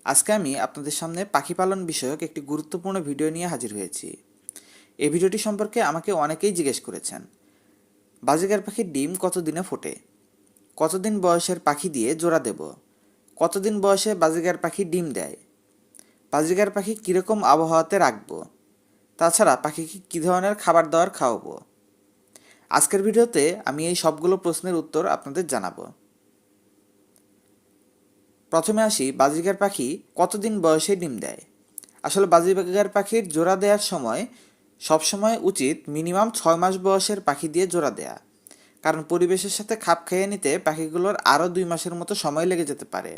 আজকে আমি আপনাদের সামনে পাখি পালন বিষয়ক একটি গুরুত্বপূর্ণ ভিডিও নিয়ে হাজির হয়েছি। এই ভিডিওটি সম্পর্কে আমাকে অনেকেই জিজ্ঞেস করেছেন। বাজিগার পাখির ডিম কতদিনে ফোটে? কতদিন বয়সের পাখি দিয়ে জোড়া দেব? কতদিন বয়সে বাজিগার পাখি ডিম দেয়? বাজিগার পাখি কীরকম আবহাওয়াতে রাখবো? তাছাড়া পাখিকে কী ধরনের খাবার দাবার খাওয়াবো? আজকের ভিডিওতে আমি এই সবগুলো প্রশ্নের উত্তর আপনাদের জানাবো। প্রথমে আসি বাজিগার পাখি কতদিন বয়সে ডিম দেয়। আসলে বাজিগার পাখির জোড়া দেওয়ার সময় সবসময় উচিত মিনিমাম 6 মাস বয়সের পাখি দিয়ে জোড়া দেয়া, কারণ পরিবেশের সাথে খাপ খাইয়ে নিতে পাখিগুলোর আরও 2 মাসের মতো সময় লেগে যেতে পারে।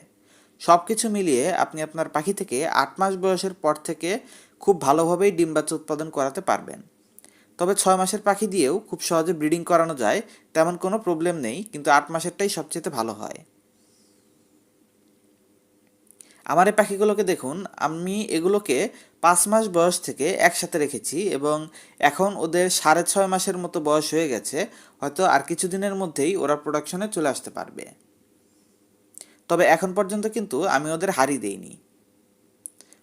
সব কিছু মিলিয়ে আপনি আপনার পাখি থেকে 8 মাস বয়সের পর থেকে খুব ভালোভাবেই ডিম বাচ্চা উৎপাদন করাতে পারবেন। তবে 6 মাসের পাখি দিয়েও খুব সহজে ব্রিডিং করানো যায়, তেমন কোনো প্রবলেম নেই, কিন্তু 8 মাসেরটাই সবচেয়ে ভালো হয়। আমার এই পাখিগুলোকে দেখুন, আমি এগুলোকে 5 মাস বয়স থেকে একসাথে রেখেছি এবং এখন ওদের 6.5 মাসের মতো বয়স হয়ে গেছে। হয়তো আর কিছুদিনের মধ্যেই ওরা প্রোডাকশনে চলে আসতে পারবে। তবে এখন পর্যন্ত কিন্তু আমি ওদের হাঁড়ি দেইনি।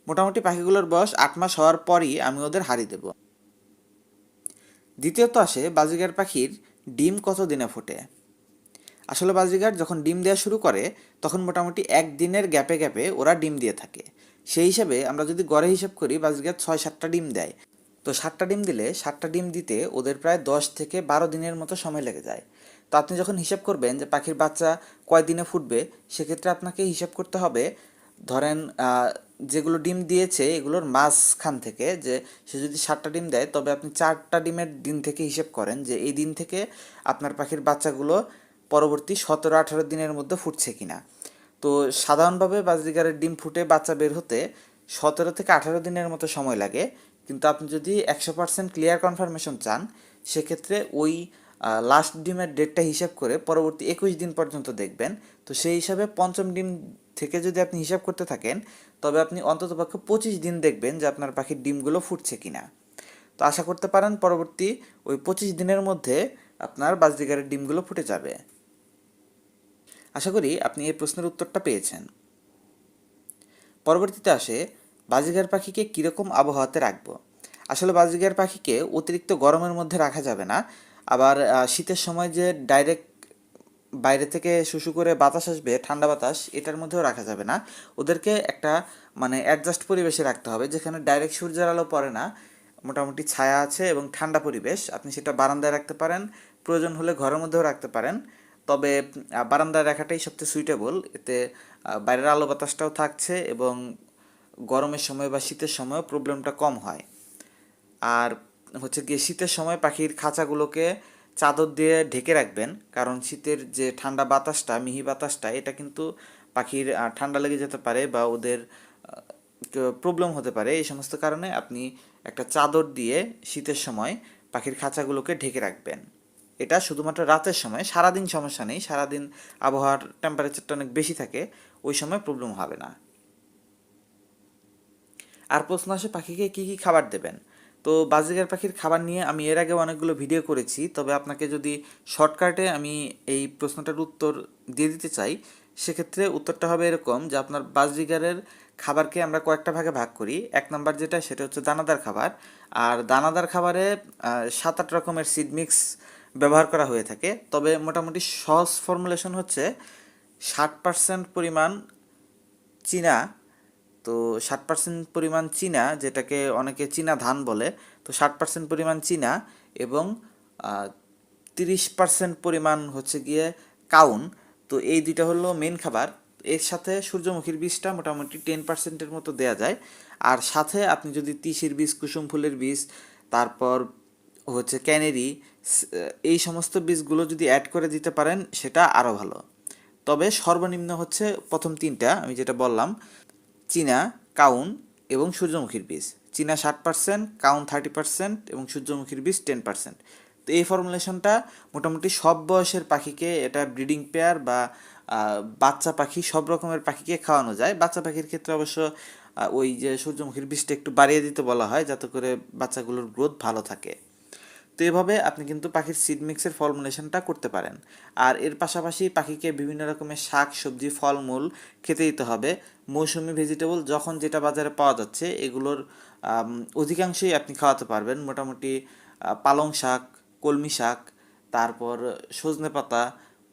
মোটামুটি পাখিগুলোর বয়স 8 মাস হওয়ার পরই আমি ওদের হাঁড়ি দেব। দ্বিতীয়ত আসে বাজিগার পাখির ডিম কত দিনে ফোটে। আসলে বাজিগার যখন ডিম দেওয়া শুরু করে তখন মোটামুটি 1 দিনের গ্যাপে গ্যাপে ওরা ডিম দিয়ে থাকে। সেই হিসাবে আমরা যদি গড়ে হিসাব করি বাজিগার 6-7টা ডিম দেয়, তো 7টা ডিম দিলে 7টা ডিম দিতে ওদের প্রায় 10 থেকে 12 দিনের মতো সময় লেগে যায়। তো আপনি যখন হিসাব করবেন যে পাখির বাচ্চা কয় দিনে ফুটবে, সেক্ষেত্রে আপনাকে হিসাব করতে হবে, ধরেন যেগুলো ডিম দিয়েছে এগুলোর মাঝখান থেকে, যে সে যদি 7টা ডিম দেয় তবে আপনি 4টা ডিমের দিন থেকে হিসেব করেন যে এই দিন থেকে আপনার পাখির বাচ্চাগুলো পরবর্তী 17-18 দিনের মধ্যে ফুটছে কিনা। তো সাধারণভাবে বাজিগারের ডিম ফুটে বাচ্চা বের হতে 17 থেকে 18 দিনের মতো সময় লাগে, কিন্তু আপনি যদি 100% ক্লিয়ার কনফার্মেশন চান সেক্ষেত্রে ওই লাস্ট ডিমের ডেটটা হিসাব করে পরবর্তী 21 দিন পর্যন্ত দেখবেন। তো সেই হিসাবে পঞ্চম ডিম থেকে যদি আপনি হিসাব করতে থাকেন তবে আপনি অন্ততপক্ষে 25 দিন দেখবেন যে আপনার পাখির ডিমগুলো ফুটছে কিনা। তো আশা করতে পারেন পরবর্তী ওই 25 দিনের মধ্যে আপনার বাজরিগারের ডিমগুলো ফুটে যাবে। আশা করি আপনি এই প্রশ্নের উত্তরটা পেয়েছেন। পরবর্তীতে আসে বাজিগার পাখিকে কীরকম আবহাওয়াতে রাখবো। আসলে বাজিগার পাখিকে অতিরিক্ত গরমের মধ্যে রাখা যাবে না, আবার শীতের সময় যে ডাইরেক্ট বাইরে থেকে শুশু করে বাতাস আসবে, ঠান্ডা বাতাস, এটার মধ্যেও রাখা যাবে না। ওদেরকে একটা অ্যাডজাস্ট পরিবেশে রাখতে হবে, যেখানে ডাইরেক্ট সূর্যের আলো পড়ে না, মোটামুটি ছায়া আছে এবং ঠান্ডা পরিবেশ। আপনি সেটা বারান্দায় রাখতে পারেন, প্রয়োজন হলে ঘরের মধ্যেও রাখতে পারেন। তবে বারান্দায় রাখাটাই সবচেয়ে সুইটেবল, এতে বাইরের আলো বাতাসটাও থাকছে এবং গরমের সময় বা শীতের সময়ও প্রবলেমটা কম হয়। আর হচ্ছে গিয়ে শীতের সময় পাখির খাঁচাগুলোকে চাদর দিয়ে ঢেকে রাখবেন, কারণ শীতের যে ঠান্ডা বাতাসটা, মিহি বাতাসটা, এটা কিন্তু পাখির ঠান্ডা লেগে যেতে পারে বা ওদের প্রবলেম হতে পারে। এই সমস্ত কারণে আপনি একটা চাদর দিয়ে শীতের সময় পাখির খাঁচাগুলোকে ঢেকে রাখবেন। এটা শুধুমাত্র রাতের সময়, সারাদিন সমস্যা নেই, সারাদিন আবহাওয়ার টেম্পারেচারটা অনেক বেশি থাকে, ওই সময় প্রবলেম হবে না। আর প্রশ্ন আসে পাখিকে কী কী খাবার দেবেন। তো বাজিগার পাখির খাবার নিয়ে আমি এর আগে অনেকগুলো ভিডিও করেছি, তবে আপনাকে যদি শর্টকাটে আমি এই প্রশ্নটার উত্তর দিয়ে দিতে চাই, সেক্ষেত্রে উত্তরটা হবে এরকম যে আপনার বাজিগারের খাবারকে আমরা কয়েকটা ভাগে ভাগ করি। 1 নম্বর যেটা, সেটা হচ্ছে দানাদার খাবার। আর দানাদার খাবারে 7-8 রকমের সিড মিক্স ব্যবহার করা হয়ে থাকে, তবে মোটামুটি সহজ ফর্মুলেশন হচ্ছে 60% পরিমাণ চীনা, তো 60% পরিমাণ চীনা, যেটাকে অনেকে চীনা ধান বলে, তো 60% পরিমাণ চীনা এবং 30% পরিমাণ হচ্ছে গিয়ে কাউন। তো এই দুইটা হলো মেন খাবার। এর সাথে সূর্যমুখীর বীজটা মোটামুটি 10%-এর মতো দেয়া যায়। আর সাথে আপনি যদি তিসির বীজ, কুসুম ফুলের বীজ, তারপর হচ্ছে ক্যানেরি, এই সমস্ত বীজগুলো যদি অ্যাড করে দিতে পারেন সেটা আরও ভালো। তবে সর্বনিম্ন হচ্ছে প্রথম তিনটা আমি যেটা বললাম, চীনা, কাউন এবং সূর্যমুখীর বীজ। চীনা 60%, কাউন 30% এবং সূর্যমুখীর বীজ 10%। তো এই ফর্মুলেশনটা মোটামুটি সব বয়সের পাখিকে, এটা ব্রিডিং পেয়ার বা বাচ্চা পাখি, সব রকমের পাখিকে খাওয়ানো যায়। বাচ্চা পাখির ক্ষেত্রে অবশ্য ওই যে সূর্যমুখীর বীজটা একটু বাড়িয়ে দিতে বলা হয়, যাতে করে বাচ্চাগুলোর গ্রোথ ভালো থাকে। তো এভাবে আপনি কিন্তু পাখির সিড মিক্সের ফর্মুলেশনটা করতে পারেন। আর এর পাশাপাশি পাখিকে বিভিন্ন রকমের শাক সবজি ফলমূল খেতে দিতে হবে। মৌসুমি ভেজিটেবল যখন যেটা বাজারে পাওয়া যাচ্ছে এগুলোর অধিকাংশই আপনি খাওয়াতে পারবেন। মোটামুটি পালং শাক, কলমি শাক, তারপর সজনে পাতা,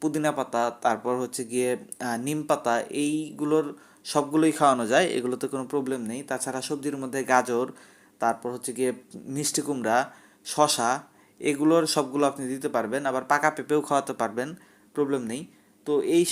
পুদিনা পাতা, তারপর হচ্ছে গিয়ে নিম পাতা, এইগুলোর সবগুলোই খাওয়ানো যায়, এগুলোতে কোনো প্রবলেম নেই। তাছাড়া সবজির মধ্যে গাজর, তারপর হচ্ছে গিয়ে মিষ্টি কুমড়া, শশা, এগুলোর সবগুলো আপনি দিতে পারবেন। আবার পাকা পেঁপেও খাওয়াতে পারবেন, প্রবলেম নেই। তো এই